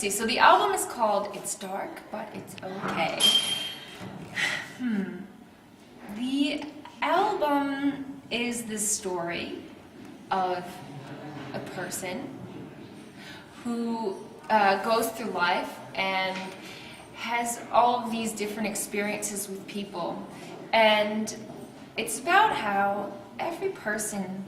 see. So the album is called It's Dark, but It's Okay. The album is the story of a person who goes through life and has all of these different experiences with people. And it's about how every person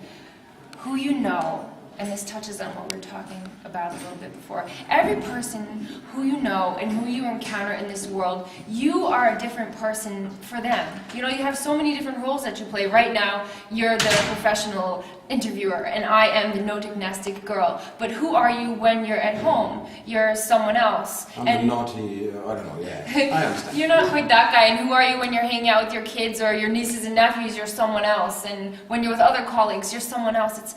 who you know, and this touches on what we were talking about a little bit before, every person who you know and who you encounter in this world, you are a different person for them. You know, you have so many different roles that you play. Right now, you're the professional interviewer, and I am the Notic Nastic girl. But who are you when you're at home? You're someone else. I'm the naughty, I don't know, yeah, I understand. You're not quite that guy, and who are you when you're hanging out with your kids or your nieces and nephews? You're someone else, and when you're with other colleagues, you're someone else. It's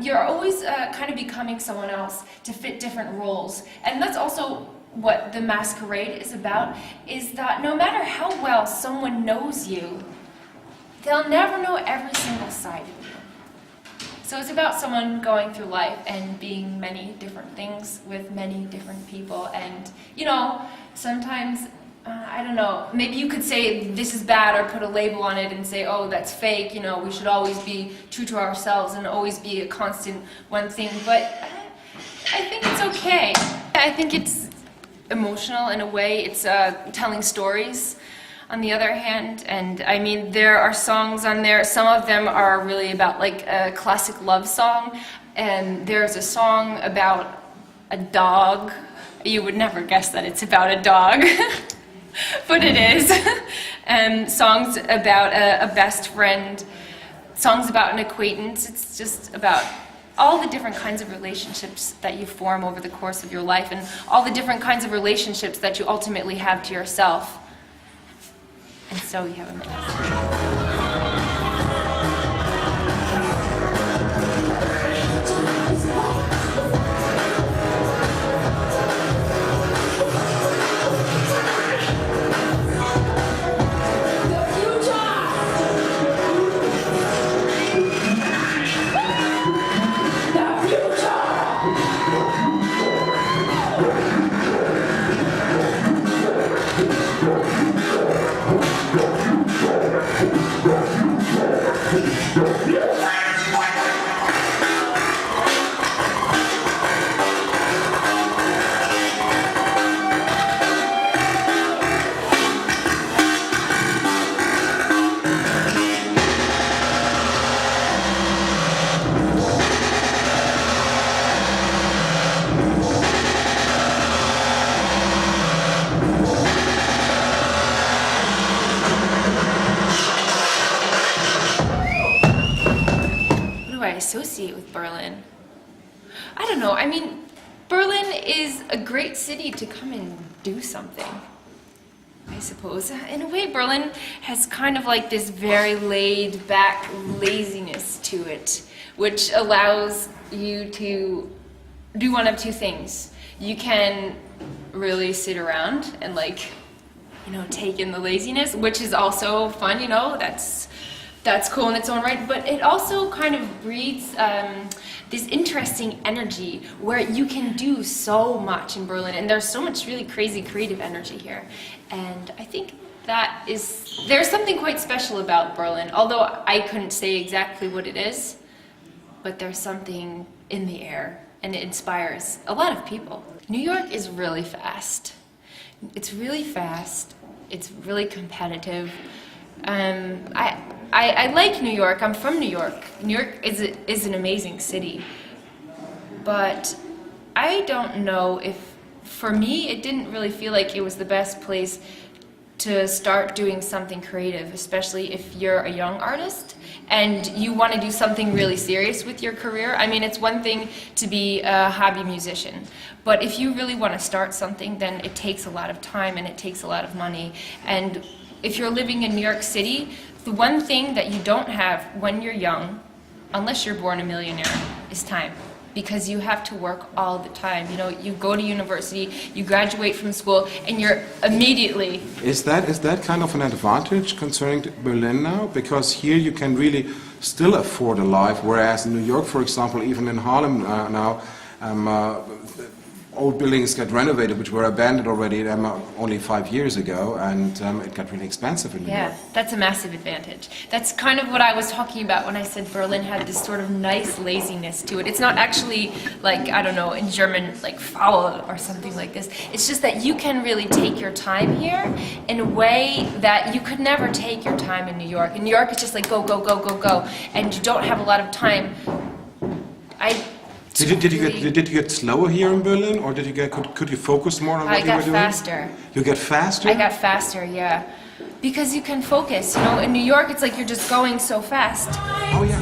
you're always kind of becoming someone else to fit different roles, and that's also what the masquerade is about, is that no matter how well someone knows you, they'll never know every single side of you. So it's about someone going through life and being many different things with many different people. And, you know, sometimes, I don't know, maybe you could say this is bad or put a label on it and say, oh, that's fake, you know, we should always be true to ourselves and always be a constant one thing. But I think it's okay. I think it's emotional in a way. It's telling stories. On the other hand, and I mean, there are songs on there, some of them are really about like a classic love song, and there's a song about a dog. You would never guess that it's about a dog, but it is. And songs about a best friend, songs about an acquaintance. It's just about all the different kinds of relationships that you form over the course of your life, and all the different kinds of relationships that you ultimately have to yourself. And so you have a message. Associate with Berlin? I don't know. I mean, Berlin is a great city to come and do something, I suppose. In a way, Berlin has kind of like this very laid-back laziness to it, which allows you to do one of two things. You can really sit around and, like, you know, take in the laziness, which is also fun, you know, that's cool in its own right, but it also kind of breeds this interesting energy where you can do so much in Berlin, and there's so much really crazy creative energy here. And I think there's something quite special about Berlin, although I couldn't say exactly what it is, but there's something in the air, and it inspires a lot of people. New York is really fast. It's really fast, it's really competitive. I like New York. I'm from New York. New York is an amazing city. But I don't know if, for me, it didn't really feel like it was the best place to start doing something creative, especially if you're a young artist and you want to do something really serious with your career. I mean, it's one thing to be a hobby musician, but if you really want to start something, then it takes a lot of time and it takes a lot of money. And if you're living in New York City, the one thing that you don't have when you're young, unless you're born a millionaire, is time. Because you have to work all the time. You know, you go to university, you graduate from school, and you're immediately... Is that kind of an advantage concerning Berlin now? Because here you can really still afford a life, whereas in New York, for example, even in Harlem now, old buildings get renovated, which were abandoned already only 5 years ago, and it got really expensive in New York. Yeah, that's a massive advantage. That's kind of what I was talking about when I said Berlin had this sort of nice laziness to it. It's not actually like, I don't know, in German, like faul or something like this. It's just that you can really take your time here in a way that you could never take your time in New York. In New York, it's just like go, go, go, go, go, and you don't have a lot of time. Did you get slower here in Berlin, or could you focus more on what you were doing? I got faster. You get faster? I got faster, yeah. Because you can focus, you know. In New York, it's like you're just going so fast. Oh yeah.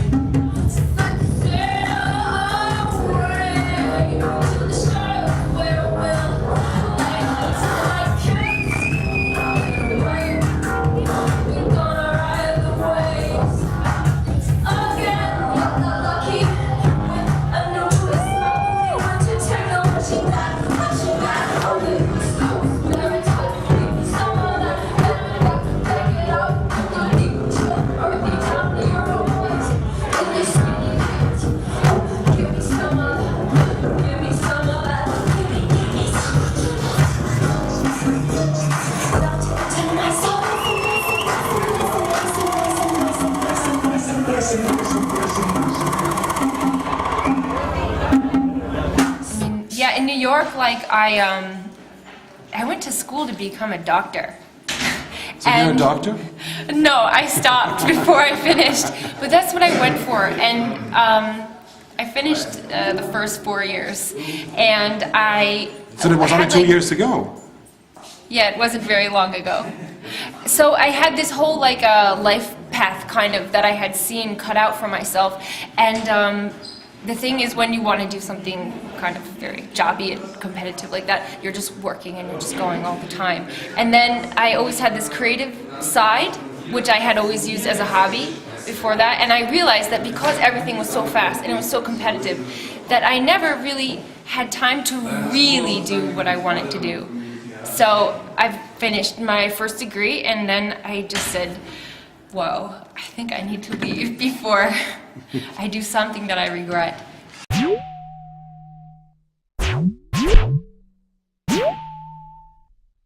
Yeah, in New York, like I went to school to become a doctor. So you're a doctor? No, I stopped before I finished, but that's what I went for, and I finished the first 4 years, and So there was only 2 years to go. Yeah, it wasn't very long ago. So I had this whole like life path kind of that I had seen cut out for myself, and the thing is, when you want to do something kind of very jobby and competitive like that, you're just working and you're just going all the time. And then I always had this creative side, which I had always used as a hobby before that, and I realized that because everything was so fast and it was so competitive, that I never really had time to really do what I wanted to do. So I finished my first degree, and then I just said, whoa, I think I need to leave before I do something that I regret.